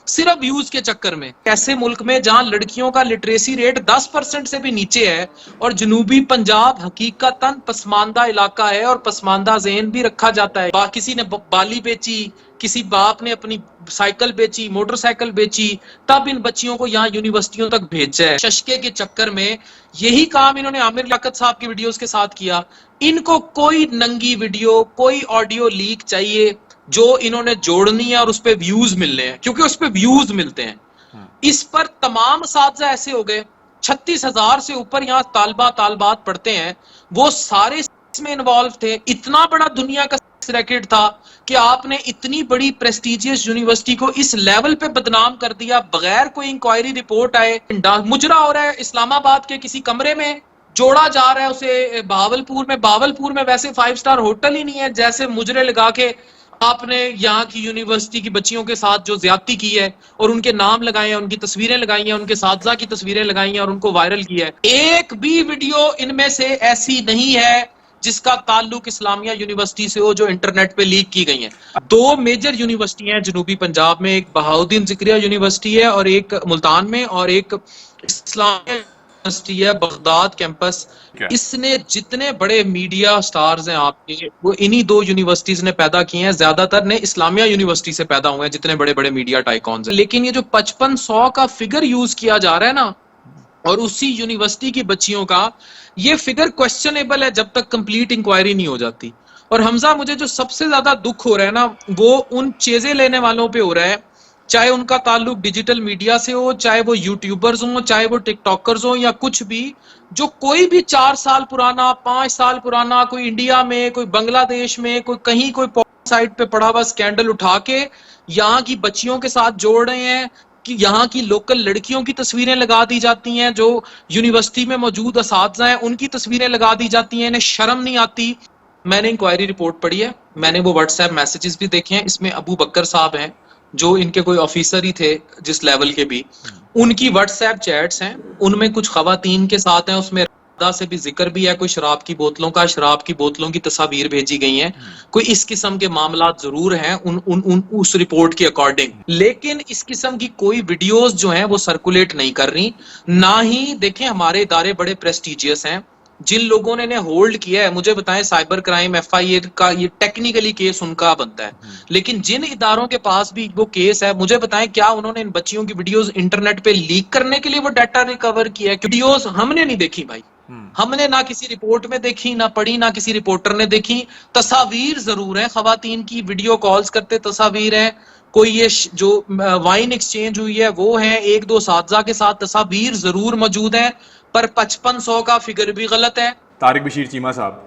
صرف ویوز کے چکر میں. ایسے ملک میں جہاں لڑکیوں کا لٹریسی ریٹ 10% سے بھی نیچے ہے اور جنوبی پنجاب حقیقتاً پسماندہ علاقہ ہے اور پسماندہ ذہن بھی رکھا جاتا ہے. کسی نے بالی بیچی, کسی باپ نے اپنی سائیکل بیچی, موٹر سائیکل بیچی, تب ان بچیوں کو یہاں یونیورسٹیوں تک بھیجا ہے. ششکے کے چکر میں یہی کام انہوں نے عامر لیاقت صاحب کی ویڈیوز کے ساتھ کیا. ان کو کوئی ننگی ویڈیو, کوئی آڈیو لیک چاہیے جو انہوں نے جوڑنی ہے اور اس پہ ویوز ملنے ہیں, کیونکہ اس پہ ویوز ملتے ہیں. اس پر تمام اساتذہ ایسے ہو گئے, 36,000 سے اوپر یہاں طالبات پڑھتے ہیں, وہ سارے اس میں انوالو تھے. اتنا بڑا دنیا کا ریکٹ تھا کہ آپ نے اتنی بڑی پریسٹیجیس یونیورسٹی کو اس لیول پہ بدنام کر دیا بغیر کوئی انکوائری رپورٹ آئے. مجرا ہو رہا ہے اسلام آباد کے کسی کمرے میں, جوڑا جا رہا ہے اسے بہاولپور میں ویسے 5 سٹار ہوٹل ہی نہیں ہے, جیسے مجرے لگا کے آپ نے یہاں کی یونیورسٹی کی بچیوں کے ساتھ جو زیادتی کی ہے اور ان کے نام لگائے ہیں, ان کی تصویریں لگائی ہیں, ان کے اساتذہ کی تصویریں لگائی ہیں اور ان کو وائرل کیا ہے. ایک بھی ویڈیو ان میں سے ایسی نہیں ہے جس کا تعلق اسلامیہ یونیورسٹی سے ہو جو انٹرنیٹ پہ لیک کی گئی ہیں. 2 میجر یونیورسٹی ہیں جنوبی پنجاب میں, ایک بہاؤدین ذکریہ یونیورسٹی ہے اور ایک ملتان میں, اور ایک اسلامیہ یونیورسٹی ہے بغداد کیمپس. اس نے جتنے بڑے میڈیا سٹارز ہیں آپ کے, وہ انہی 2 یونیورسٹیز نے پیدا کیے ہیں. زیادہ تر نے اسلامیہ یونیورسٹی سے پیدا ہوئے ہیں جتنے بڑے بڑے میڈیا ٹائیکونز ہیں. لیکن یہ جو 5500 کا فگر یوز کیا جا رہا ہے نا, اور اسی یونیورسٹی کی بچیوں کا, یہ فگر کوسچنیبل ہے جب تک کمپلیٹ انکوائری نہیں ہو جاتی. اور حمزہ مجھے جو سب سے زیادہ دکھ ہو رہا ہے نا, وہ ان چیزیں لینے والوں پہ ہو رہا ہے, چاہے ان کا تعلق ڈیجیٹل میڈیا سے ہو, چاہے وہ یوٹیوبرز ہوں, چاہے وہ ٹک ٹاکرز ہوں, یا کچھ بھی, جو کوئی بھی 4 سال پرانا, 5 سال پرانا, کوئی انڈیا میں, کوئی بنگلہ دیش میں, کوئی کہیں کوئی سائٹ پہ پڑا ہوا اسکینڈل اٹھا کے یہاں کی بچیوں کے ساتھ جوڑ رہے ہیں, کہ یہاں کی لوکل لڑکیوں کی تصویریں لگا دی جاتی ہیں, جو یونیورسٹی میں موجود اساتذہ ہیں ان کی تصویریں لگا دی جاتی ہیں. انہیں شرم نہیں آتی. میں نے انکوائری رپورٹ پڑھی ہے, میں نے وہ واٹس ایپ میسیجز بھی دیکھے ہیں, اس میں ابو بکر صاحب ہیں جو ان کے کوئی آفیسر ہی تھے جس لیول کے بھی, ان کی واٹس ایپ چیٹس ہیں, ان میں کچھ خواتین کے ساتھ ہیں, اس میں سے بھی ذکر بھی ہے, کوئی شراب کی بوتلوں کی تصاویر بھیجی گئی ہیں, کوئی اس قسم کے معاملات ضرور ہیں اس رپورٹ کے اکارڈنگ. لیکن اس قسم کی کوئی ویڈیوز جو ہیں وہ سرکولیٹ نہیں کر رہی. نہ ہی دیکھیں ہمارے ادارے بڑے پریسٹیجیس ہیں, جن لوگوں نے انہیں ہولڈ کیا ہے, مجھے بتائیں سائبر کرائم FIA کا یہ ٹیکنیکلی کیس ان کا بنتا ہے, لیکن جن اداروں کے پاس بھی وہ کیس ہے, مجھے بتائیں کیا انہوں نے ان بچیوں کی ویڈیوز انٹرنیٹ پہ لیک کرنے کے لیے وہ ڈیٹا ریکور کیا ہے؟ ویڈیوز ہم نے نہیں دیکھی بھائی, ہم نے نہ کسی رپورٹ میں دیکھی, نہ پڑھی, نہ کسی رپورٹر نے دیکھی. تصاویر ضرور ہیں خواتین کی, ویڈیو کالز کرتے تصاویر ہیں, کوئی یہ جو وائن ایکسچینج ہوئی ہے وہ ہیں, 1-2 اساتذہ کے ساتھ تصاویر ضرور موجود ہیں, پر 5500 کا فگر بھی غلط ہے. طارق بشیر چیمہ صاحب,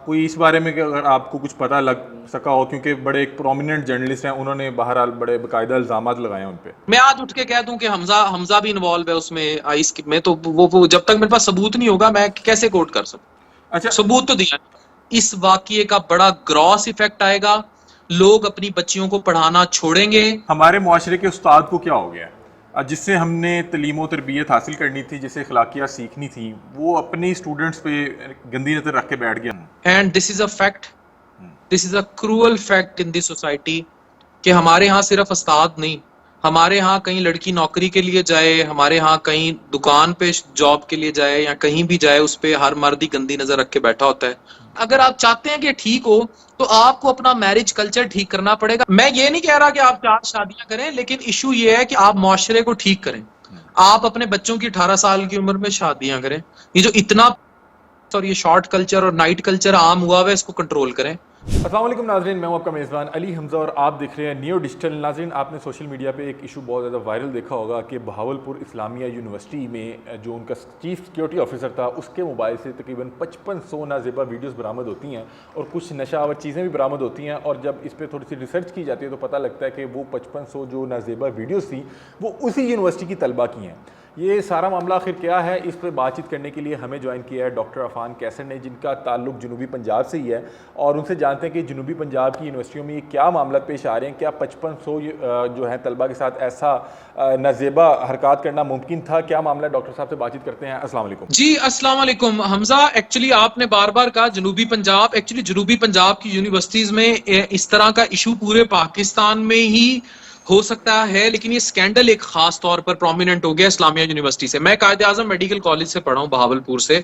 کوئی اس بارے میں کہ اگر آپ کو کچھ پتہ لگ سکا ہو, کیونکہ بڑے ایک پرومیننٹ جرنلسٹ ہیں, انہوں نے بہرحال بڑے باقاعدہ الزامات لگائے ہیں ان پہ. میں آج اٹھ کے کہہ دوں کہ حمزہ بھی انوالو ہے اس میں آئس میں, تو وہ جب تک میرے پاس ثبوت نہیں ہوگا میں کیسے کوٹ کر سکوں. اچھا, ثبوت تو دیا. اس واقعے کا بڑا گراس ایفیکٹ آئے گا, لوگ اپنی بچیوں کو پڑھانا چھوڑیں گے. ہمارے معاشرے کے استاد کو کیا ہو گیا ہے جس سے ہم نے تعلیم و تربیت حاصل کرنی تھی, جسے اخلاقیات سیکھنی تھی, وہ اپنی اسٹوڈنٹس پہ گندی نظر رکھ کے بیٹھ گیا. And this is a fact, this is a cruel fact in the society, کہ ہمارے ہاں صرف استاد نہیں, ہمارے ہاں کہیں لڑکی نوکری کے لیے جائے, ہمارے ہاں کہیں دکان پہ جاب کے لیے جائے, یا کہیں بھی جائے, اس پہ ہر مرد ہی گندی نظر رکھ کے بیٹھا ہوتا ہے. اگر آپ چاہتے ہیں کہ ٹھیک ہو تو آپ کو اپنا میرج کلچر ٹھیک کرنا پڑے گا. میں یہ نہیں کہہ رہا کہ آپ 4 شادیاں کریں, لیکن ایشو یہ ہے کہ آپ معاشرے کو ٹھیک کریں. آپ اپنے بچوں کی 18 سال کی عمر میں شادیاں کریں. یہ جو اتنا اور یہ شارٹ کلچر اور نائٹ کلچر عام ہوا ہوا ہے, اس کو کنٹرول کریں. السلام علیکم ناظرین, میں ہوں آپ کا میزبان علی حمزہ اور آپ دیکھ رہے ہیں نیو ڈیجیٹل. ناظرین, آپ نے سوشل میڈیا پہ ایک ایشو بہت زیادہ وائرل دیکھا ہوگا کہ بہاولپور اسلامیہ یونیورسٹی میں جو ان کا چیف سیکیورٹی آفیسر تھا, اس کے موبائل سے تقریباً 5500 نازیبا ویڈیوز برآمد ہوتی ہیں اور کچھ نشہ آور چیزیں بھی برآمد ہوتی ہیں. اور جب اس پہ تھوڑی سی ریسرچ کی جاتی ہے تو پتہ لگتا ہے کہ وہ 5500 جو نازیبا ویڈیوز تھیں وہ اسی یونیورسٹی کی طلبہ کی ہیں. یہ سارا معاملہ آخر کیا ہے, اس پہ بات چیت کرنے کے لیے ہمیں جوائن کیا ہے ڈاکٹر عفان کیسر نے, جن کا تعلق جنوبی پنجاب سے ہی ہے, اور ان سے جانتے ہیں کہ جنوبی پنجاب کی یونیورسٹیوں میں یہ کیا معاملات پیش آ رہے ہیں. کیا 5500 جو ہیں طلبہ کے ساتھ ایسا نازیبا حرکات کرنا ممکن تھا؟ کیا معاملہ ہے؟ ڈاکٹر صاحب سے بات چیت کرتے ہیں. السلام علیکم. جی السلام علیکم حمزہ. ایکچولی آپ نے بار بار کہا جنوبی پنجاب, ایکچولی جنوبی پنجاب کی یونیورسٹیز میں اس طرح کا ایشو پورے پاکستان میں ہی ہو سکتا ہے، لیکن یہ اسکینڈل ایک خاص طور پر پرومیننٹ ہو گیا اسلامیہ یونیورسٹی سے. میں قائد اعظم میڈیکل کالج سے پڑھا ہوں بہاولپور سے.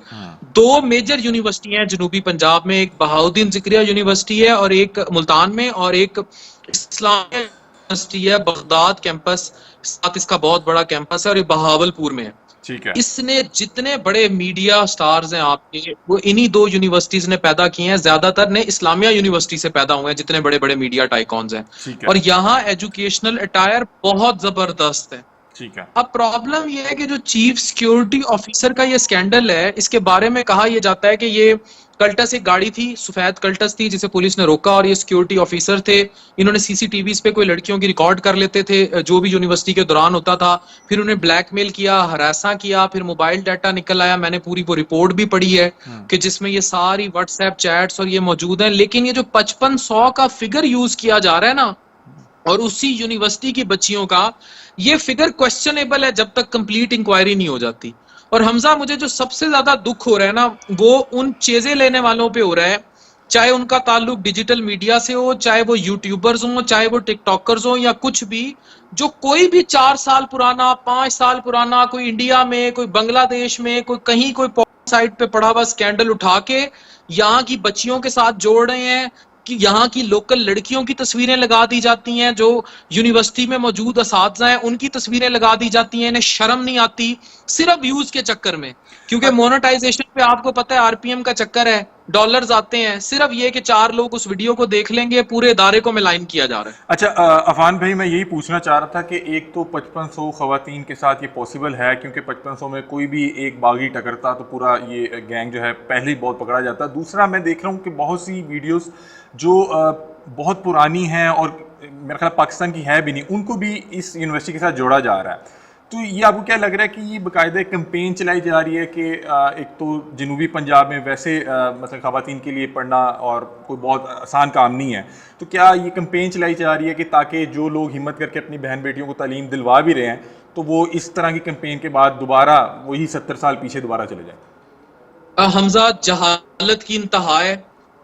دو میجر یونیورسٹی ہیں جنوبی پنجاب میں، ایک بہاؤدین ذکریہ یونیورسٹی ہے اور ایک ملتان میں، اور ایک اسلامیہ یونیورسٹی ہے بغداد کیمپس، ساتھ اس کا بہت بڑا کیمپس ہے، اور یہ بہاولپور میں ہے. ٹھیک ہے. اس نے جتنے بڑے میڈیا سٹارز ہیں آپ کے، وہ انہی دو یونیورسٹیز نے پیدا کیے ہیں. زیادہ تر نے اسلامیہ یونیورسٹی سے پیدا ہوئے ہیں جتنے بڑے بڑے میڈیا ٹائیکونز ہیں. ٹھیک ہے. اور یہاں ایجوکیشنل اٹائر بہت زبردست ہے. ٹھیک ہے. اب پرابلم یہ ہے کہ جو چیف سیکیورٹی آفیسر کا یہ سکینڈل ہے، اس کے بارے میں کہا یہ جاتا ہے کہ یہ کلٹس ایک گاڑی تھی، سفید کلٹس تھی، جسے پولیس نے روکا، اور یہ سیکیورٹی آفیسر تھے. انہوں نے سی سی ٹی ویز پہ کوئی لڑکیوں کی ریکارڈ کر لیتے تھے جو بھی یونیورسٹی کے دوران ہوتا تھا. پھر انہیں بلیک میل کیا، ہراساں کیا، پھر موبائل ڈیٹا نکل آیا. میں نے پوری وہ رپورٹ بھی پڑھی ہے کہ جس میں یہ ساری واٹس ایپ چیٹس اور یہ موجود ہیں. لیکن یہ جو 5500 کا فگر یوز کیا جا رہا ہے نا، اور اسی یونیورسٹی کی بچیوں کا، یہ فگر کوسچنیبل ہے جب تک کمپلیٹ انکوائری نہیں ہو جاتی. اور حمزہ، مجھے جو سب سے زیادہ دکھ ہو رہا ہے نا، وہ ان چیزیں لینے والوں پہ ہو رہا ہے، چاہے ان کا تعلق ڈیجیٹل میڈیا سے ہو، چاہے وہ یوٹیوبرز ہوں، چاہے وہ ٹک ٹاکرز ہوں، یا کچھ بھی، جو کوئی بھی 4 سال پرانا، 5 سال پرانا، کوئی انڈیا میں، کوئی بنگلہ دیش میں، کوئی کہیں کوئی سائٹ پہ پڑا ہوا اسکینڈل اٹھا کے یہاں کی بچیوں کے ساتھ جوڑ رہے ہیں، کہ یہاں کی لوکل لڑکیوں کی تصویریں لگا دی جاتی ہیں، جو یونیورسٹی میں موجود اساتذہ ہیں ان کی تصویریں لگا دی جاتی ہیں. انہیں شرم نہیں آتی، صرف ویوز کے چکر میں. کیونکہ مونیٹائزیشن پہ آپ کو پتہ ہے آر پی ایم کا چکر ہے، ڈالرز آتے ہیں. صرف یہ کہ 4 لوگ اس ویڈیو کو دیکھ لیں گے، پورے ادارے کو ملائن کیا جا رہا ہے. اچھا عفان بھائی، میں یہی پوچھنا چاہ رہا تھا کہ ایک تو 5500 خواتین کے ساتھ یہ پاسبل ہے، کیونکہ 5500 میں کوئی بھی ایک باغی ٹکرتا تو پورا یہ گینگ جو ہے پہلے ہی بہت پکڑا جاتا. دوسرا میں دیکھ رہا ہوں کہ بہت سی ویڈیوز جو بہت پرانی ہیں اور میرا خیال پاکستان کی ہے بھی نہیں، ان کو بھی اس یونیورسٹی کے ساتھ جوڑا جا رہا ہے. تو یہ آپ کو کیا لگ رہا ہے کہ یہ باقاعدہ کمپین چلائی جا رہی ہے کہ ایک تو جنوبی پنجاب میں ویسے مثلا خواتین کے لیے پڑھنا اور کوئی بہت آسان کام نہیں ہے، تو کیا یہ کمپین چلائی جا رہی ہے کہ تاکہ جو لوگ ہمت کر کے اپنی بہن بیٹیوں کو تعلیم دلوا بھی رہے ہیں تو وہ اس طرح کی کمپین کے بعد دوبارہ وہی 70 سال پیچھے دوبارہ چلے جائیں؟ حمزہ، جہالت کی انتہا ہے.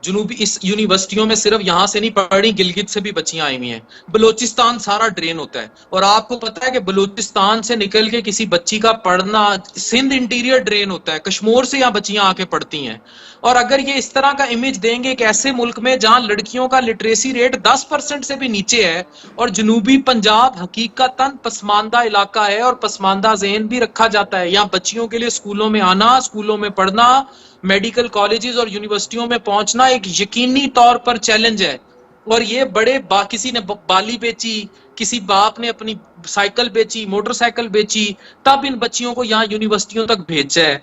جنوبی اس یونیورسٹیوں میں صرف یہاں سے نہیں پڑھی، گلگت سے بھی بچیاں آئی ہوئی ہیں. بلوچستان سارا ڈرین ہوتا ہے، اور آپ کو پتا ہے کہ بلوچستان سے نکل کے کسی بچی کا پڑھنا، سندھ انٹیریئر ڈرین ہوتا ہے، کشمور سے یہاں بچیاں آ کے پڑھتی ہیں. اور اگر یہ اس طرح کا امیج دیں گے کہ ایسے ملک میں جہاں لڑکیوں کا لٹریسی ریٹ 10% سے بھی نیچے ہے، اور جنوبی پنجاب حقیقتاً پسماندہ علاقہ ہے اور پسماندہ ذہن بھی رکھا جاتا ہے، یہاں بچیوں کے لیے اسکولوں میں آنا، اسکولوں میں پڑھنا، میڈیکل کالجز اور یونیورسٹیوں میں پہنچنا ایک یقینی طور پر چیلنج ہے. اور یہ بڑے کسی نے بالی بیچی، کسی باپ نے اپنی سائیکل بیچی، موٹر سائیکل بیچی، تب ان بچیوں کو یہاں یونیورسٹیوں تک بھیجا ہے.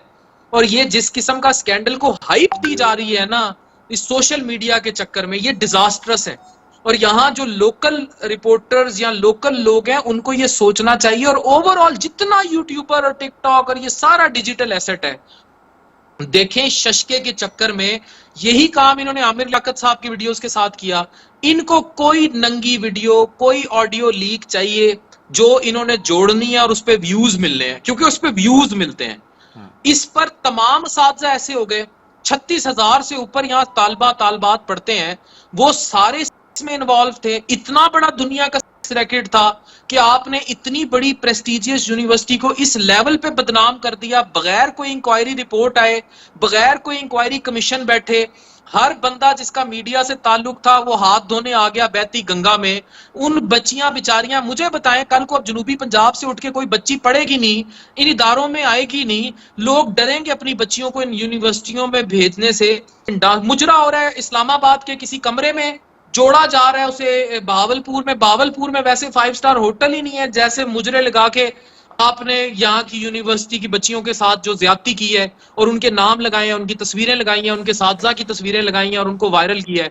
اور یہ جس قسم کا سکینڈل کو ہائپ دی جا رہی ہے نا اس سوشل میڈیا کے چکر میں، یہ ڈیزاسٹرس ہے. اور یہاں جو لوکل رپورٹرز یا لوکل لوگ ہیں ان کو یہ سوچنا چاہیے. اور اوور آل جتنا یوٹیوبر اور ٹک ٹاک اور یہ سارا ڈیجیٹل ایسٹ ہے، دیکھیں ششکے کے چکر میں یہی کام انہوں نے عامر لیاقت صاحب کی ویڈیوز کے ساتھ کیا. ان کو کوئی ننگی ویڈیو، کوئی آڈیو لیک چاہیے جو انہوں نے جوڑنی ہے اور اس پہ ویوز ملنے ہیں، کیونکہ اس پہ ویوز ملتے ہیں. اس پر تمام اساتذہ ایسے ہو گئے، 36,000 سے اوپر یہاں طالبات پڑھتے ہیں، وہ سارے اس میں انوالو تھے. اتنا بڑا دنیا کا ریکٹ تھا کہ آپ نے اتنی بڑی پریسٹیجیس یونیورسٹی کو اس لیول پہ بدنام کر دیا، بغیر کوئی انکوائری رپورٹ آئے، بغیر کوئی انکوائری کمیشن بیٹھے. ہر بندہ جس کا میڈیا سے تعلق تھا وہ ہاتھ دھونے آ گیا بہتی گنگا میں. ان بچیاں بیچاریاں، مجھے بتائیں کل کو اب جنوبی پنجاب سے اٹھ کے کوئی بچی پڑھے گی نہیں، ان اداروں میں آئے گی نہیں، لوگ ڈریں گے اپنی بچیوں کو ان یونیورسٹیوں میں بھیجنے سے. مجرا ہو رہا ہے اسلام آباد کے کسی کمرے میں، جوڑا جا رہا ہے اسے بہاولپور میں ویسے 5 سٹار ہوٹل ہی نہیں ہے، جیسے مجرے لگا کے آپ نے یہاں کی یونیورسٹی کی بچیوں کے ساتھ جو زیادتی کی ہے اور ان کے نام لگائے ہیں، ان کی تصویریں لگائی ہیں، ان کے اساتذہ کی تصویریں لگائی ہیں اور ان کو وائرل کیا ہے.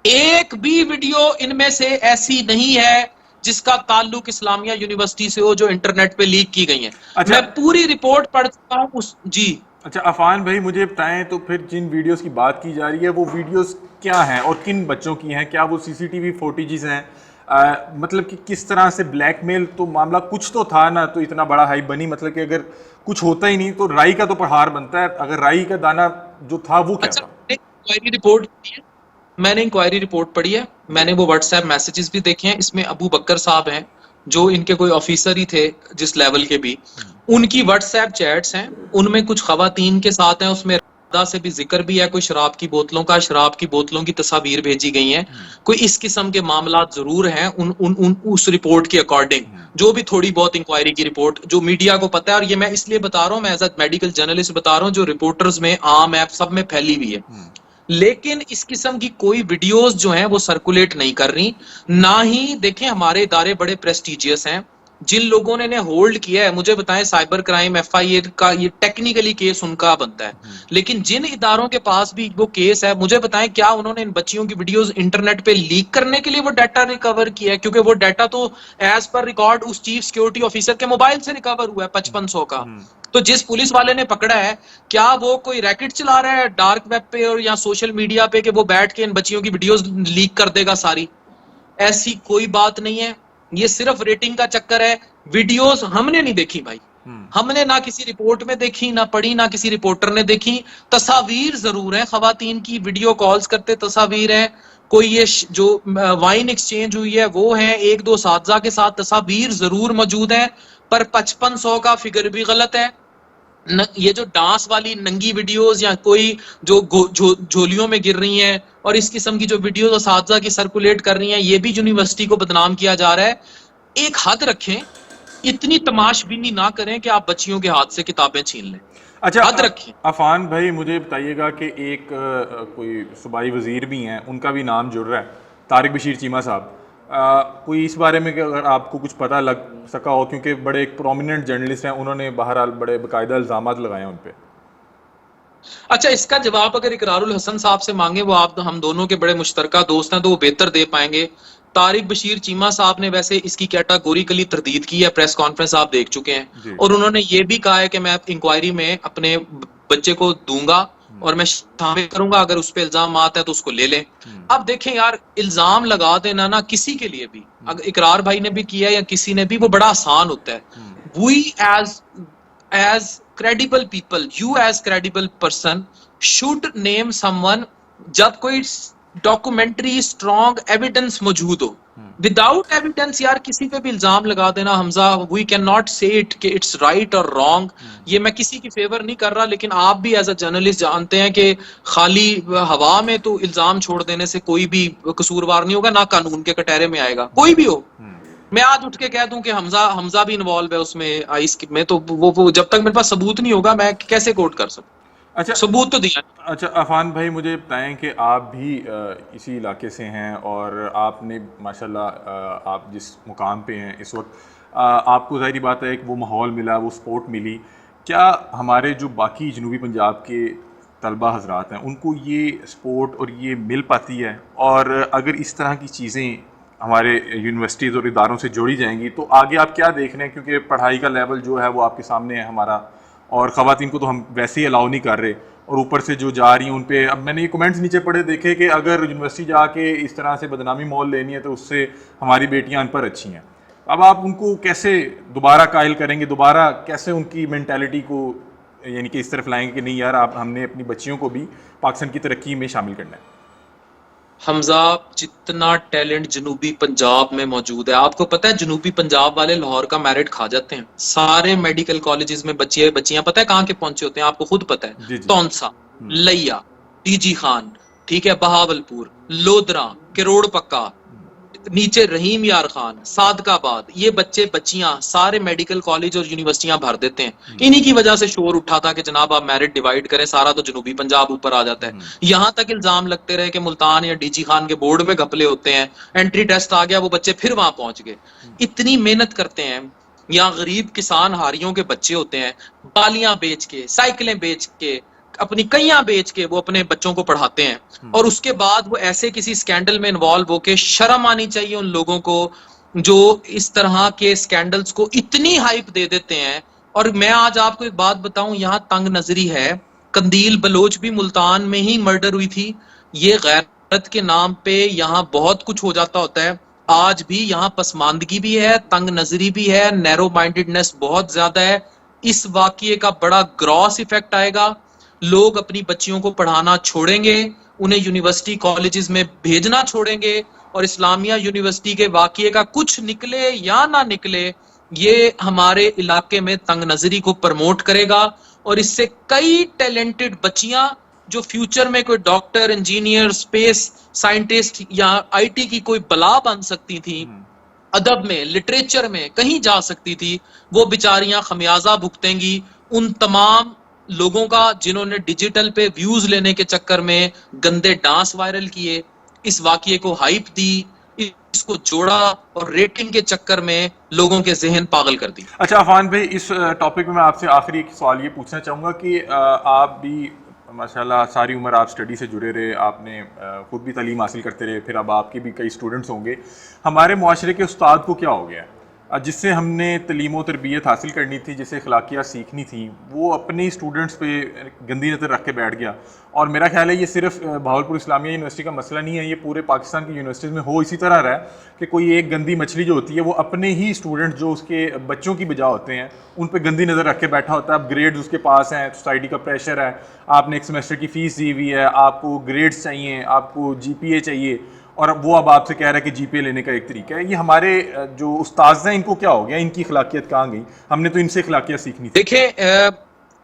ایک بھی ویڈیو ان میں سے ایسی نہیں ہے جس کا تعلق اسلامیہ یونیورسٹی سے ہو جو انٹرنیٹ پہ لیک کی گئی ہیں. میں پوری رپورٹ پڑھ چکا ہوں. جی اچھا عفان بھائی، مجھے بتائیں تو پھر جن ویڈیوز کی بات کی جا رہی ہے وہ ویڈیوز کیا ہیں اور کن بچوں کی ہیں؟ کیا وہ سی سی ٹی وی فوٹیجز ہیں؟ مطلب کہ کس طرح سے بلیک میل؟ تو معاملہ کچھ تو تھا نا، تو اتنا بڑا ہائی بنی. مطلب کہ اگر کچھ ہوتا ہی نہیں تو رائی کا تو پہاڑ بنتا ہے. اگر رائی کا دانہ جو تھا وہ کیا تھا؟ انکوائری رپورٹ کی ہے، میں نے انکوائری رپورٹ پڑھی ہے, میں نے وہ واٹس ایپ میسیجز بھی دیکھے ہیں, اس میں ابو بکر صاحب ہیں جو ان کے کوئی آفیسر ہی تھے جس لیول کے بھی, ان کی واٹس ایپ چیٹس ہیں, ان میں کچھ خواتین کے ساتھ ہیں, اس میں سے بھی ذکر بھی ہے, کوئی شراب کی بوتلوں کا, شراب کی بوتلوں کی تصاویر بھیجی گئی ہیں, کوئی اس قسم کے معاملات ضرور ہیں اس رپورٹ کے اکارڈنگ, جو بھی تھوڑی بہت انکوائری کی رپورٹ جو میڈیا کو پتا ہے, اور یہ میں اس لیے بتا رہا ہوں, میں ایز اے میڈیکل جرنلسٹ بتا رہا ہوں, جو رپورٹرز میں عام ایپ سب میں پھیلی ہوئی ہے, لیکن اس قسم کی کوئی ویڈیوز جو ہیں وہ سرکولیٹ نہیں کر رہی, نہ ہی دیکھیں ہمارے ادارے بڑے پریسٹیجیس ہیں, جن لوگوں نے ہولڈ کیا ہے, مجھے بتائیں سائبر کرائم ایف آئی اے کا یہ ٹیکنیکلی کیس ان کا بنتا ہے, لیکن جن اداروں کے پاس بھی وہ کیس ہے, مجھے بتائیں کیا انہوں نے ان بچیوں کی ویڈیوز انٹرنیٹ پہ لیک کرنے کے لیے وہ ڈیٹا ریکور کیا ہے, کیونکہ وہ ڈیٹا تو ایز پر ریکارڈ اس چیف سیکورٹی آفیسر کے موبائل سے ریکور ہوا ہے 5500 کا, تو جس پولیس والے نے پکڑا ہے کیا وہ کوئی ریکٹ چلا رہا ہے ڈارک ویب پہ اور یا سوشل میڈیا پہ کہ وہ بیٹھ کے ان بچیوں کی ویڈیوز لیک کر دے گا ساری؟ ایسی کوئی بات نہیں ہے, یہ صرف ریٹنگ کا چکر ہے. ویڈیوز ہم نے نہیں دیکھی بھائی, ہم نے نہ کسی رپورٹ میں دیکھی, نہ پڑھی, نہ کسی رپورٹر نے دیکھی. تصاویر ضرور ہیں, خواتین کی ویڈیو کالز کرتے تصاویر ہیں, کوئی یہ جو وائن ایکسچینج ہوئی ہے وہ ہیں, ایک دو اساتذہ کے ساتھ تصاویر ضرور موجود ہیں, پر 5500 کا فگر بھی غلط ہے. یہ جو ڈانس والی ننگی ویڈیوز یا کوئی جو جھولیوں میں گر رہی ہیں اور اس قسم کی جو ویڈیوز اساتذہ کی سرکولیٹ کر رہی ہیں, یہ بھی یونیورسٹی کو بدنام کیا جا رہا ہے. ایک حد رکھیں, اتنی تماش بینی نہ کریں کہ آپ بچیوں کے ہاتھ سے کتابیں چھین لیں. اچھا حد رکھیں. عفان بھائی مجھے بتائیے گا کہ ایک کوئی صوبائی وزیر بھی ہیں, ان کا بھی نام جڑ رہا ہے, طارق بشیر چیمہ صاحب, کوئی اس بارے میں کہ اگر آپ کو کچھ پتہ لگ سکا ہو, کیونکہ بڑے ایک پرومیننٹ جرنلسٹ ہیں, انہوں نے بہرحال بڑے باقاعدہ الزامات لگائے ہیں ان پہ. اچھا, اس کا جواب اگر اقرار الحسن صاحب سے مانگے, وہ آپ ہم دونوں کے بڑے مشترکہ دوست ہیں, تو وہ بہتر دے پائیں گے. طارق بشیر چیمہ صاحب نے ویسے اس کی کیٹاگوریکلی تردید کی ہے, پریس کانفرنس آپ دیکھ چکے ہیں, اور انہوں نے یہ بھی کہا ہے کہ میں انکوائری میں اپنے بچے کو دوں گا اور میں شامل کروں گا, اگر اس پہ الزامات ہیں تو اس کو لے لیں. اب دیکھیں یار, الزام لگا دینا نا کسی کے لیے بھی, اگر اقرار بھائی نے بھی کیا یا کسی نے بھی, وہ بڑا آسان ہوتا ہے. We is credible people, you as credible person should name someone جب کوئی ڈاکومنٹری اسٹرانگ ایویڈنس موجود ہو. وداؤٹ ایویڈنس یار کسی پہ بھی الزام لگا دینا حمزہ, وی کین ناٹ سے اٹ کہ اٹس رائٹ اور رانگ. یہ میں کسی کی فیور نہیں کر رہا, لیکن آپ بھی ایز اے جرنلسٹ جانتے ہیں کہ خالی ہوا میں تو الزام چھوڑ دینے سے کوئی بھی قصوروار نہیں ہوگا, نہ قانون کے کٹہرے میں آئے گا کوئی بھی ہو. میں آج اٹھ کے کہہ دوں کہ حمزہ بھی انوالو ہے اس میں آئس میں, تو وہ جب تک میرے پاس ثبوت نہیں ہوگا میں کیسے کوٹ کر سکوں؟ اچھا ثبوت تو دیا. اچھا عفان بھائی مجھے بتائیں کہ آپ بھی اسی علاقے سے ہیں, اور آپ نے ماشاءاللہ آپ جس مقام پہ ہیں اس وقت, آپ کو ظاہری بات ہے کہ وہ ماحول ملا, وہ سپورٹ ملی. کیا ہمارے جو باقی جنوبی پنجاب کے طلبہ حضرات ہیں ان کو یہ سپورٹ اور یہ مل پاتی ہے؟ اور اگر اس طرح کی چیزیں ہمارے یونیورسٹیز اور اداروں سے جوڑی جائیں گی تو آگے آپ کیا دیکھ رہے ہیں؟ کیونکہ پڑھائی کا لیول جو ہے وہ آپ کے سامنے ہے ہمارا, اور خواتین کو تو ہم ویسے ہی الاؤ نہیں کر رہے, اور اوپر سے جو جا رہی ہیں ان پہ, اب میں نے یہ کمنٹس نیچے پڑھے دیکھے کہ اگر یونیورسٹی جا کے اس طرح سے بدنامی مول لینی ہے تو اس سے ہماری بیٹیاں ان پر اچھی ہیں. اب آپ ان کو کیسے دوبارہ قائل کریں گے, دوبارہ کیسے ان کی مینٹیلٹی کو یعنی کہ اس طرف لائیں گے کہ نہیں یار آپ ہم نے اپنی بچیوں کو بھی پاکستان کی ترقی میں شامل کرنا ہے؟ حمزہ, جتنا ٹیلنٹ جنوبی پنجاب میں موجود ہے, آپ کو پتہ ہے جنوبی پنجاب والے لاہور کا میرٹ کھا جاتے ہیں. سارے میڈیکل کالجز میں بچیاں پتہ ہے کہاں کے پہنچے ہوتے ہیں, آپ کو خود پتہ ہے. تونسا, لیا, ٹی جی خان, ٹھیک ہے, بہاولپور, لودرا, کروڑ پکا, نیچے رحیم یار خان, صادق آباد, یہ بچیاں سارے میڈیکل کالج اور یونیورسٹیاں بھر دیتے ہیں. انہی کی وجہ سے شور اٹھا تھا کہ جناب آپ میرٹ ڈیوائیڈ کریں, سارا تو جنوبی پنجاب اوپر آ جاتا ہے. یہاں تک الزام لگتے رہے کہ ملتان یا ڈی جی خان کے بورڈ میں گھپلے ہوتے ہیں, انٹری ٹیسٹ آ گیا, وہ بچے پھر وہاں پہنچ گئے. اتنی محنت کرتے ہیں. یہاں غریب کسان ہاریوں کے بچے ہوتے ہیں, بالیاں بیچ کے, سائیکلیں بیچ کے, اپنی کئیاں بیچ کے وہ اپنے بچوں کو پڑھاتے ہیں, اور اس کے بعد وہ ایسے کسی سکینڈل میں انوالو ہو کے, شرم آنی چاہیے ان لوگوں کو جو اس طرح کے سکینڈلز کو اتنی ہائپ دے دیتے ہیں. اور میں آج آپ کو ایک بات بتاؤں, یہاں تنگ نظری ہے. قندیل بلوچ بھی ملتان میں ہی مرڈر ہوئی تھی. یہ غیرت کے نام پہ یہاں بہت کچھ ہو جاتا ہوتا ہے. آج بھی یہاں پسماندگی بھی ہے, تنگ نظری بھی ہے, نیرو مائنڈڈنس بہت زیادہ ہے. اس واقعے کا بڑا گراس ایفیکٹ آئے گا. لوگ اپنی بچیوں کو پڑھانا چھوڑیں گے, انہیں یونیورسٹی کالجز میں بھیجنا چھوڑیں گے اور اسلامیہ یونیورسٹی کے واقعے کا کچھ نکلے یا نہ نکلے یہ ہمارے علاقے میں تنگ نظری کو پروموٹ کرے گا، اور اس سے کئی ٹیلنٹڈ بچیاں جو فیوچر میں کوئی ڈاکٹر، انجینئر، اسپیس سائنٹسٹ یا آئی ٹی کی کوئی بلا بن سکتی تھی، ادب میں، لٹریچر میں کہیں جا سکتی تھی، وہ بیچاریاں خمیازہ بھگتیں گی ان تمام لوگوں کا جنہوں نے ڈیجیٹل پہ ویوز لینے کے چکر میں گندے ڈانس وائرل کیے، اس واقعے کو ہائپ دی، اس کو جوڑا اور ریٹنگ کے چکر میں لوگوں کے ذہن پاگل کر دی۔ اچھا عفان بھائی، اس ٹاپک میں آپ سے آخری ایک سوال یہ پوچھنا چاہوں گا کہ آپ بھی ماشاءاللہ ساری عمر آپ اسٹڈی سے جڑے رہے، آپ نے خود بھی تعلیم حاصل کرتے رہے، پھر اب آپ کے بھی کئی اسٹوڈنٹس ہوں گے۔ ہمارے معاشرے کے استاد کو کیا ہو گیا ہے جس سے ہم نے تعلیم و تربیت حاصل کرنی تھی، جسے اخلاقیات سیکھنی تھی، وہ اپنے اسٹوڈنٹس پہ گندی نظر رکھ کے بیٹھ گیا؟ اور میرا خیال ہے یہ صرف بہاولپور اسلامیہ یونیورسٹی کا مسئلہ نہیں ہے، یہ پورے پاکستان کی یونیورسٹیز میں ہو اسی طرح رہا ہے کہ کوئی ایک گندی مچھلی جو ہوتی ہے وہ اپنے ہی اسٹوڈنٹ جو اس کے بچوں کی بجا ہوتے ہیں ان پہ گندی نظر رکھ کے بیٹھا ہوتا ہے۔ اب گریڈز اس کے پاس ہیں، سوسائٹی کا پریشر ہے، آپ نے ایک سیمسٹر کی فیس دی ہوئی ہے، آپ کو گریڈز چاہیے، آپ کو جی پی اے چاہیے، اور وہ اب آپ سے کہہ رہا ہے کہ جی پی اے لینے کا ایک طریقہ ہے۔ یہ ہمارے جو استاذ ہیں ان کو کیا ہو گیا؟ ان کی اخلاقیات کہاں گئی؟ ہم نے تو ان سے اخلاقیات سیکھنی تھی۔ دیکھیں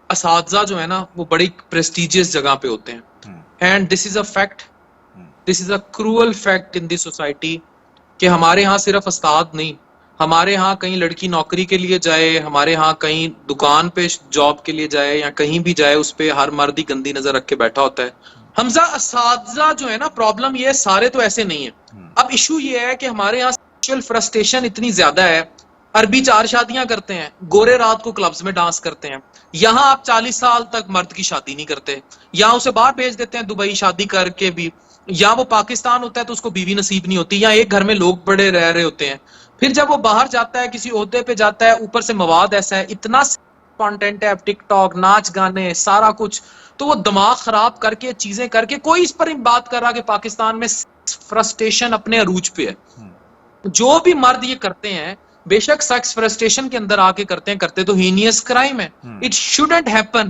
اساتذہ جو ہے نا وہ بڑی پریسٹیجیس جگہ پہ ہوتے ہیں، and this is a fact, this is a cruel fact in the society کہ ہمارے ہاں صرف استاد نہیں، ہمارے ہاں کہیں لڑکی نوکری کے لیے جائے، ہمارے ہاں کہیں دکان پہ جاب کے لیے جائے یا کہیں بھی جائے، اس پہ ہر مرد ہی گندی نظر رکھ کے بیٹھا ہوتا ہے۔ حمزہ اساتذہ جو ہے نا، پرابلم یہ ہے سارے تو ایسے نہیں ہیں۔ اب ایشو یہ ہے کہ ہمارے یہاں سیکشل فرسٹریشن اتنی زیادہ ہے، عربی 4 شادیاں کرتے ہیں، گورے رات کو کلبز میں ڈانس کرتے ہیں، یہاں آپ 40 سال تک مرد کی شادی نہیں کرتے، یہاں اسے باہر بھیج دیتے ہیں دبئی شادی کر کے بھی، یا وہ پاکستان ہوتا ہے تو اس کو بیوی نصیب نہیں ہوتی، یا ایک گھر میں لوگ بڑے رہ رہے ہوتے ہیں، پھر جب وہ باہر جاتا ہے کسی عہدے پہ جاتا ہے، اوپر سے مواد ایسا ہے، اتنا کانٹینٹ ہے، ٹک ٹاک، ناچ گانے، سارا کچھ، تو وہ دماغ خراب کر کے چیزیں کر کے کوئی اس پر بات کر رہا کہ پاکستان میں فرسٹریشن اپنے عروج پہ ہے۔ جو بھی مرد یہ کرتے ہیں بے شک سیکس فرسٹریشن کے اندر آ کے کرتے ہیں، کرتے تو ہینیس کرائم ہے، اٹ شوڈنٹ ہیپن،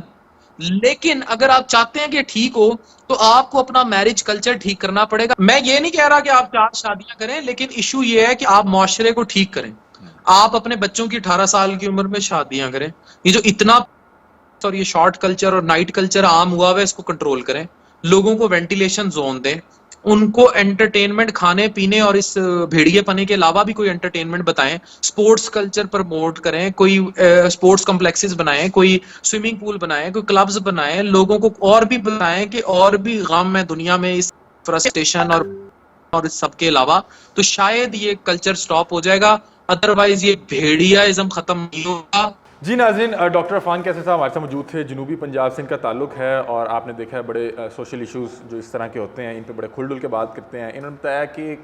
لیکن اگر آپ چاہتے ہیں کہ ٹھیک ہو تو آپ کو اپنا میرج کلچر ٹھیک کرنا پڑے گا۔ میں یہ نہیں کہہ رہا کہ آپ 4 شادیاں کریں، لیکن ایشو یہ ہے کہ آپ معاشرے کو ٹھیک کریں، آپ اپنے بچوں کی 18 سال کی عمر میں شادیاں کریں، یہ جو اتنا اور یہ شارٹ کلچر اور نائٹ کلچر عام ہوا ہے اس کو کنٹرول کریں، لوگوں کو وینٹیلیشن زون دیں، ان کو انٹرٹینمنٹ، کھانے پینے اور اس بھیڑیے پنے کے علاوہ بھی کوئی انٹرٹینمنٹ بتائیں، سپورٹس کلچر پروموٹ کریں، کوئی سپورٹس کمپلیکسز بنائیں، کوئی سوئمنگ پول بنائیں، کوئی کلبز بنائیں، لوگوں کو اور بھی بتائیں کہ اور بھی غم ہے دنیا میں اس فرسٹریشن اور اس سب کے علاوہ، تو شاید یہ کلچر سٹاپ ہو جائے گا، ادروائز یہ بھیڑیا ازم ختم نہیں ہوگا۔ جی ناظرین، ڈاکٹر عفان کیسر صاحب ہمارے ساتھ موجود تھے، جنوبی پنجاب سے ان کا تعلق ہے، اور آپ نے دیکھا ہے بڑے سوشل ایشوز جو اس طرح کے ہوتے ہیں ان پہ بڑے کھل ڈل کے بات کرتے ہیں۔ انہوں نے بتایا کہ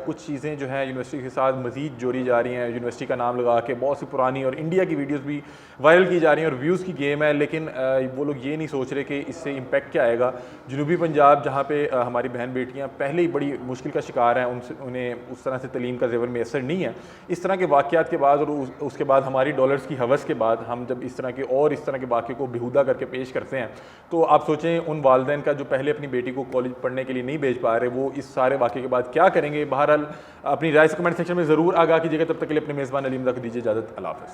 کچھ چیزیں جو ہیں یونیورسٹی کے ساتھ مزید جوڑی جا رہی ہیں، یونیورسٹی کا نام لگا کے بہت سی پرانی اور انڈیا کی ویڈیوز بھی وائرل کی جا رہی ہیں اور ویوز کی گیم ہے، لیکن وہ لوگ یہ نہیں سوچ رہے کہ اس سے امپیکٹ کیا آئے گا۔ جنوبی پنجاب جہاں پہ ہماری بہن بیٹیاں پہلے ہی بڑی مشکل کا شکار ہیں، انہیں اس طرح سے تعلیم کا زیور میسر نہیں ہے، اس طرح کے واقعات کے بعد اور اس کے بعد ہماری ڈالرز کی ہوس کے بعد ہم جب اس طرح کے واقعے کو بےہودہ کر کے پیش کرتے ہیں تو آپ سوچیں ان والدین کا جو پہلے اپنی بیٹی کو کالج پڑھنے کے لیے نہیں بھیج پا رہے، وہ اس سارے واقعے کے بعد کیا کریں گے۔ بہرحال اپنی رائے سے کمنٹ سیکشن میں ضرور آگاہ کیجیے گا۔ تب تک کے لیے اپنے میزبان علی حمزہ کو دیجیے اجازت۔ اللہ حافظ۔